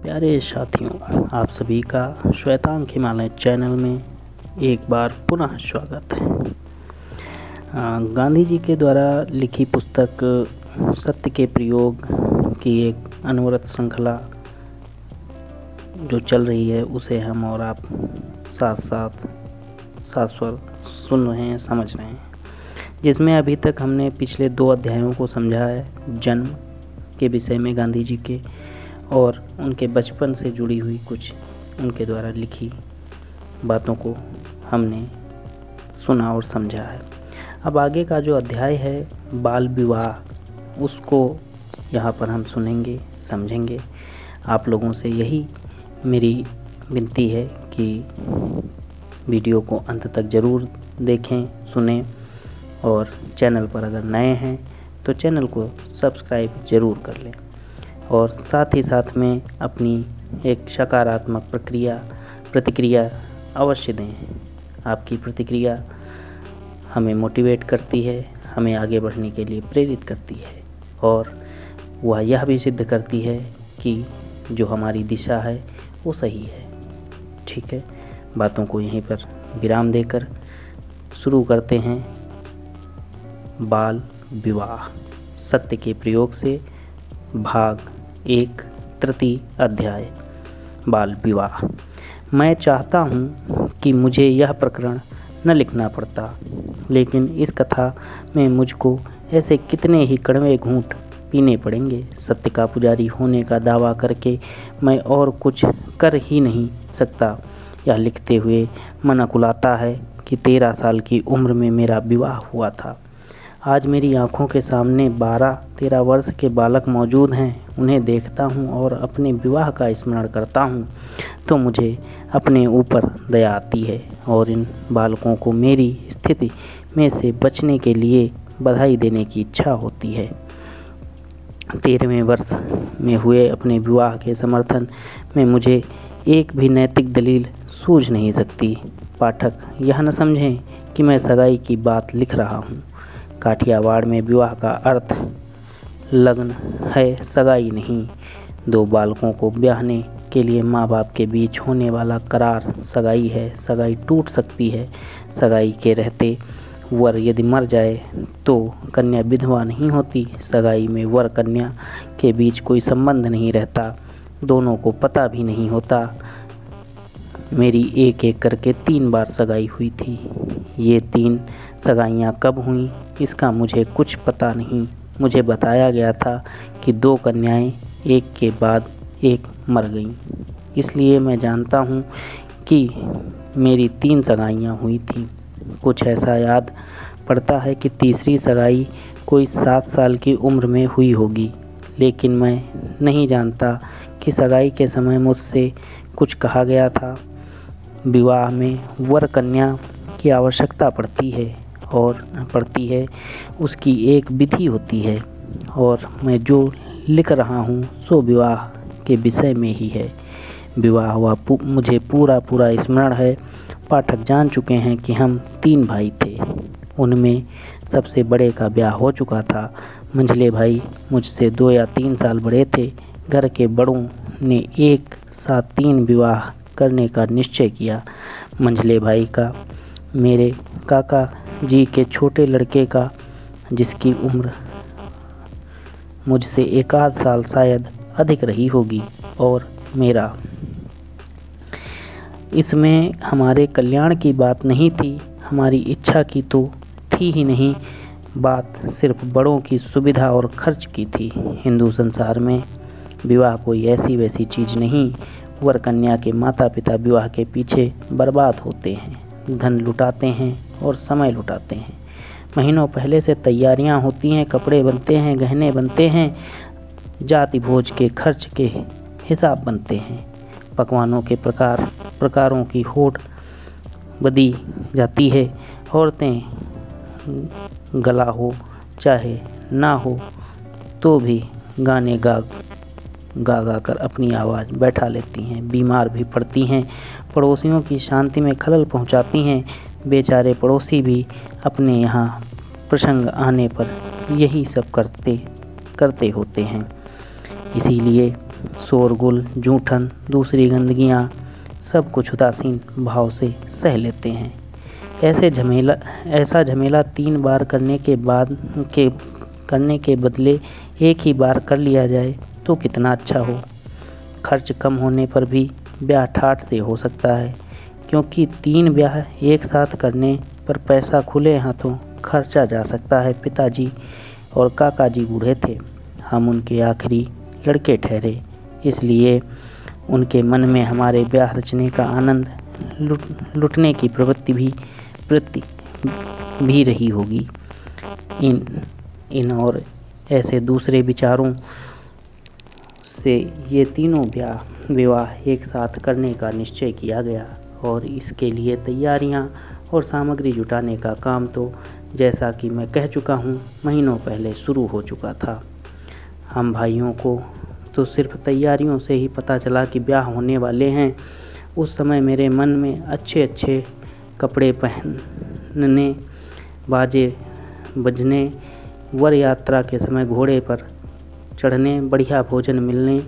प्यारे साथियों, आप सभी का श्वेतांक हिमालय चैनल में एक बार पुनः स्वागत है। गांधी जी के द्वारा लिखी पुस्तक सत्य के प्रयोग की एक अनवरत श्रृंखला जो चल रही है, उसे हम और आप साथ स्वर सुन रहे हैं, समझ रहे हैं, जिसमें अभी तक हमने पिछले 2 अध्यायों को समझा है। जन्म के विषय में गांधी जी के और उनके बचपन से जुड़ी हुई कुछ उनके द्वारा लिखी बातों को हमने सुना और समझा है। अब आगे का जो अध्याय है बाल विवाह, उसको यहाँ पर हम सुनेंगे, समझेंगे। आप लोगों से यही मेरी विनती है कि वीडियो को अंत तक ज़रूर देखें, सुनें, और चैनल पर अगर नए हैं तो चैनल को सब्सक्राइब ज़रूर कर लें, और साथ ही साथ में अपनी एक सकारात्मक प्रतिक्रिया अवश्य दें। आपकी प्रतिक्रिया हमें मोटिवेट करती है, हमें आगे बढ़ने के लिए प्रेरित करती है, और वह यह भी सिद्ध करती है कि जो हमारी दिशा है वो सही है। ठीक है, बातों को यहीं पर विराम देकर शुरू करते हैं। बाल विवाह सत्य के प्रयोग से भाग 1 तृतीय अध्याय। बाल विवाह। मैं चाहता हूँ कि मुझे यह प्रकरण न लिखना पड़ता, लेकिन इस कथा में मुझको ऐसे कितने ही कड़वे घूंट पीने पड़ेंगे। सत्य का पुजारी होने का दावा करके मैं और कुछ कर ही नहीं सकता। यह लिखते हुए मन अकुलाता है कि 13 साल की उम्र में मेरा विवाह हुआ था। आज मेरी आँखों के सामने 12-13 वर्ष के बालक मौजूद हैं। उन्हें देखता हूँ और अपने विवाह का स्मरण करता हूँ तो मुझे अपने ऊपर दया आती है, और इन बालकों को मेरी स्थिति में से बचने के लिए बधाई देने की इच्छा होती है। 13वें वर्ष में हुए अपने विवाह के समर्थन में मुझे एक भी नैतिक दलील सूझ नहीं सकती। पाठक यह न समझें कि मैं सगाई की बात लिख रहा हूँ। काठियावाड़ में विवाह का अर्थ लगन है, सगाई नहीं। 2 बालकों को ब्याहने के लिए माँ बाप के बीच होने वाला करार सगाई है। सगाई टूट सकती है। सगाई के रहते वर यदि मर जाए तो कन्या विधवा नहीं होती। सगाई में वर कन्या के बीच कोई संबंध नहीं रहता, दोनों को पता भी नहीं होता। मेरी एक करके 3 बार सगाई हुई थी। ये 3 सगाइयाँ कब हुई इसका मुझे कुछ पता नहीं। मुझे बताया गया था कि 2 कन्याएं एक के बाद एक मर गईं, इसलिए मैं जानता हूँ कि मेरी 3 सगाइयाँ हुई थीं। कुछ ऐसा याद पड़ता है कि तीसरी सगाई कोई 7 साल की उम्र में हुई होगी, लेकिन मैं नहीं जानता कि सगाई के समय मुझसे कुछ कहा गया था। विवाह में वर कन्या की आवश्यकता पड़ती है, उसकी एक विधि होती है, और मैं जो लिख रहा हूँ सो विवाह के विषय में ही है। विवाह हुआ मुझे पूरा स्मरण है। पाठक जान चुके हैं कि हम 3 भाई थे, उनमें सबसे बड़े का ब्याह हो चुका था। मंझले भाई मुझसे 2 या 3 साल बड़े थे। घर के बड़ों ने एक साथ 3 विवाह करने का निश्चय किया। मंझले भाई का, मेरे काका जी के छोटे लड़के का, जिसकी उम्र मुझसे 1 आध साल शायद अधिक रही होगी, और मेरा। इसमें हमारे कल्याण की बात नहीं थी, हमारी इच्छा की तो थी ही नहीं। बात सिर्फ बड़ों की सुविधा और खर्च की थी। हिंदू संसार में विवाह कोई ऐसी वैसी चीज़ नहीं। वर कन्या के माता पिता विवाह के पीछे बर्बाद होते हैं, धन लुटाते हैं और समय लुटाते हैं। महीनों पहले से तैयारियां होती हैं, कपड़े बनते हैं, गहने बनते हैं, जाति भोज के खर्च के हिसाब बनते हैं, पकवानों के प्रकारों की होड़ बदी जाती है। औरतें गला हो चाहे ना हो तो भी गाने गा कर अपनी आवाज़ बैठा लेती हैं। बीमार भी पड़ती हैं, पड़ोसियों की शांति में खलल पहुंचाती हैं। बेचारे पड़ोसी भी अपने यहाँ प्रसंग आने पर यही सब करते होते हैं। इसीलिए शोरगुल, जूठन, दूसरी गंदगियाँ सब कुछ उदासीन भाव से सह लेते हैं। ऐसा झमेला 3 बार करने के बदले एक ही बार कर लिया जाए तो कितना अच्छा हो। खर्च कम होने पर भी ब्याह ठाठ से हो सकता है, क्योंकि 3 ब्याह एक साथ करने पर पैसा खुले हाथों खर्चा जा सकता है। पिताजी और काका जी बूढ़े थे, हम उनके आखिरी लड़के ठहरे, इसलिए उनके मन में हमारे ब्याह रचने का आनंद लुटने की प्रवृत्ति भी रही होगी। इन और ऐसे दूसरे विचारों से ये तीनों विवाह एक साथ करने का निश्चय किया गया और इसके लिए तैयारियां और सामग्री जुटाने का काम तो जैसा कि मैं कह चुका हूँ महीनों पहले शुरू हो चुका था। हम भाइयों को तो सिर्फ तैयारियों से ही पता चला कि ब्याह होने वाले हैं। उस समय मेरे मन में अच्छे अच्छे कपड़े पहनने, बाजे बजने, वर यात्रा के समय घोड़े पर चढ़ने, बढ़िया भोजन मिलने,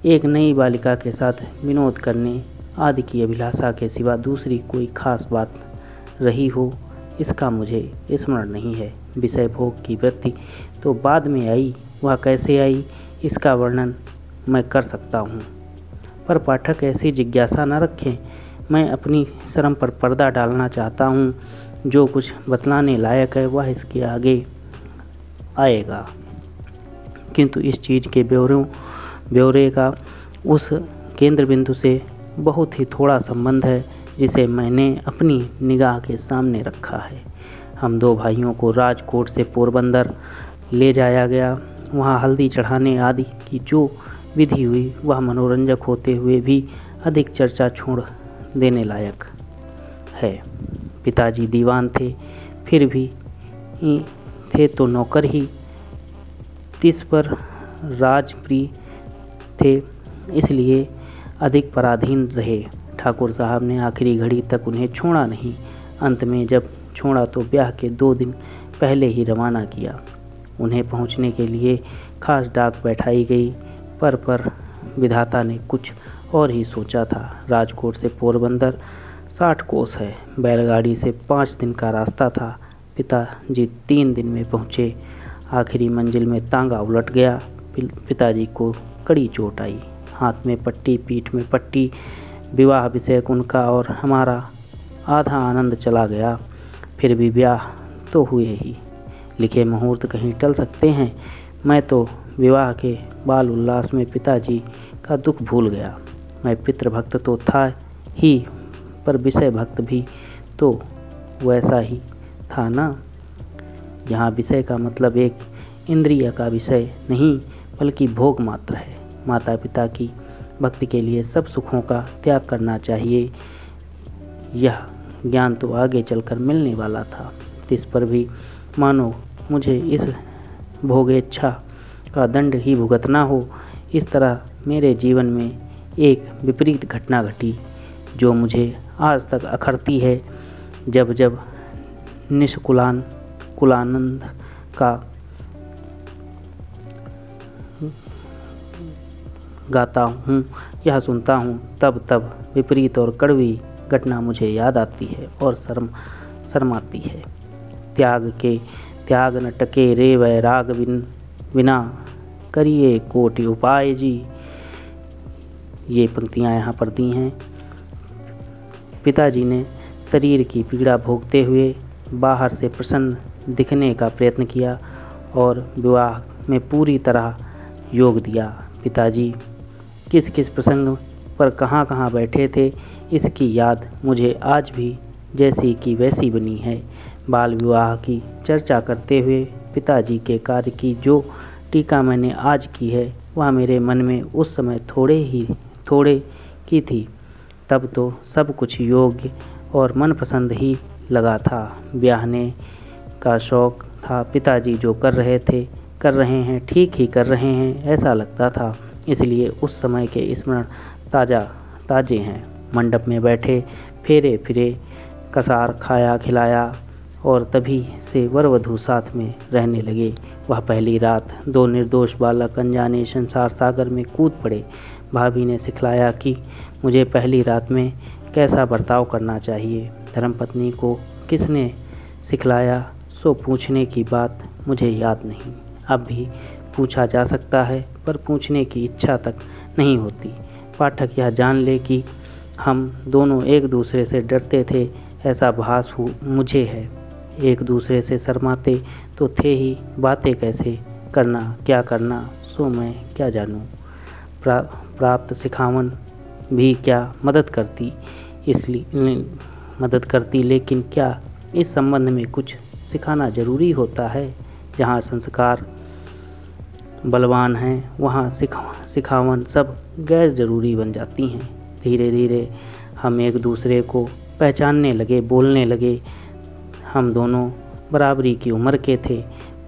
एक नई बालिका के साथ विनोद करने आदि की अभिलाषा के सिवा दूसरी कोई खास बात रही हो, इसका मुझे स्मरण नहीं है। विषय भोग की वृत्ति तो बाद में आई, वह कैसे आई इसका वर्णन मैं कर सकता हूँ, पर पाठक ऐसी जिज्ञासा न रखें। मैं अपनी शर्म पर पर्दा डालना चाहता हूँ। जो कुछ बतलाने लायक है वह इसके आगे आएगा, किंतु इस चीज़ के ब्यौरे का उस केंद्र बिंदु से बहुत ही थोड़ा संबंध है जिसे मैंने अपनी निगाह के सामने रखा है। हम 2 भाइयों को राजकोट से पोरबंदर ले जाया गया। वहाँ हल्दी चढ़ाने आदि की जो विधि हुई वह मनोरंजक होते हुए भी अधिक चर्चा छोड़ देने लायक है। पिताजी दीवान थे, फिर भी थे तो नौकर ही, तिस पर राजप्रिय थे, इसलिए अधिक पराधीन रहे। ठाकुर साहब ने आखिरी घड़ी तक उन्हें छोड़ा नहीं। अंत में जब छोड़ा तो ब्याह के 2 दिन पहले ही रवाना किया। उन्हें पहुंचने के लिए खास डाक बैठाई गई, पर विधाता ने कुछ और ही सोचा था। राजकोट से पोरबंदर 60 कोस है, बैलगाड़ी से 5 दिन का रास्ता था। पिताजी 3 दिन में पहुँचे। आखिरी मंजिल में तांगा उलट गया। पिताजी को कड़ी चोट आई, हाथ में पट्टी, पीठ में पट्टी। विवाह विषय उनका और हमारा आधा आनंद चला गया। फिर भी ब्याह तो हुए ही, लिखे मुहूर्त कहीं टल सकते हैं। मैं तो विवाह के बाल उल्लास में पिताजी का दुख भूल गया। मैं पितृभक्त तो था ही, पर विषय भक्त भी तो वैसा ही था ना। यहाँ विषय का मतलब एक इंद्रिय का विषय नहीं बल्कि भोग मात्र है। माता पिता की भक्ति के लिए सब सुखों का त्याग करना चाहिए, यह ज्ञान तो आगे चलकर मिलने वाला था। इस पर भी मानो मुझे इस भोगेच्छा का दंड ही भुगतना हो। इस तरह मेरे जीवन में एक विपरीत घटना घटी जो मुझे आज तक अखरती है। जब जब कुलानंद का गाता हूँ, यह सुनता हूँ, तब विपरीत और कड़वी घटना मुझे याद आती है और शर्माती है। त्याग न टके रे वैराग बिना करिए कोटि उपाय जी। ये पंक्तियाँ यहाँ पर दी हैं। पिताजी ने शरीर की पीड़ा भोगते हुए बाहर से प्रसन्न दिखने का प्रयत्न किया और विवाह में पूरी तरह योग दिया। पिताजी किस किस प्रसंग पर कहाँ कहाँ बैठे थे इसकी याद मुझे आज भी जैसी की वैसी बनी है। बाल विवाह की चर्चा करते हुए पिताजी के कार्य की जो टीका मैंने आज की है वह मेरे मन में उस समय थोड़े की थी। तब तो सब कुछ योग्य और मनपसंद ही लगा था। ब्याहने का शौक़ था। पिताजी जो कर रहे हैं ठीक ही कर रहे हैं ऐसा लगता था, इसलिए उस समय के स्मरण ताजे हैं। मंडप में बैठे फेरे फिरे, कसार खाया खिलाया और तभी से वर वधू साथ में रहने लगे। वह पहली रात 2 निर्दोष बालक अनजाने संसार सागर में कूद पड़े। भाभी ने सिखलाया कि मुझे पहली रात में कैसा बर्ताव करना चाहिए। धर्मपत्नी को किसने सिखलाया सो पूछने की बात मुझे याद नहीं। अब भी पूछा जा सकता है, पर पूछने की इच्छा तक नहीं होती। पाठक यह जान ले कि हम दोनों एक दूसरे से डरते थे, ऐसा भास मुझे है। एक दूसरे से शर्माते तो थे ही, बातें कैसे करना क्या करना सो मैं क्या जानूं। प्राप्त सिखावन भी क्या मदद करती, इसलिए मदद करती, लेकिन क्या इस संबंध में कुछ सिखाना ज़रूरी होता है? जहाँ संस्कार बलवान हैं वहाँ सिखावन सब गैर ज़रूरी बन जाती हैं। धीरे धीरे हम एक दूसरे को पहचानने लगे, बोलने लगे। हम दोनों बराबरी की उम्र के थे,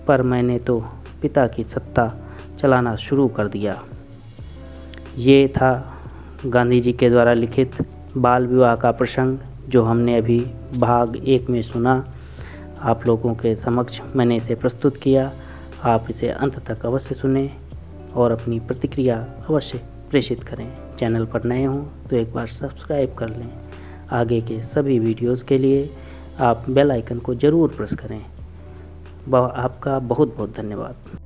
पर मैंने तो पिता की सत्ता चलाना शुरू कर दिया। ये था गांधी जी के द्वारा लिखित बाल विवाह का प्रसंग, जो हमने अभी भाग 1 में सुना। आप लोगों के समक्ष मैंने इसे प्रस्तुत किया। आप इसे अंत तक अवश्य सुनें और अपनी प्रतिक्रिया अवश्य प्रेषित करें। चैनल पर नए हों तो एक बार सब्सक्राइब कर लें। आगे के सभी वीडियोस के लिए आप बेल आइकन को ज़रूर प्रेस करें। आपका बहुत बहुत धन्यवाद।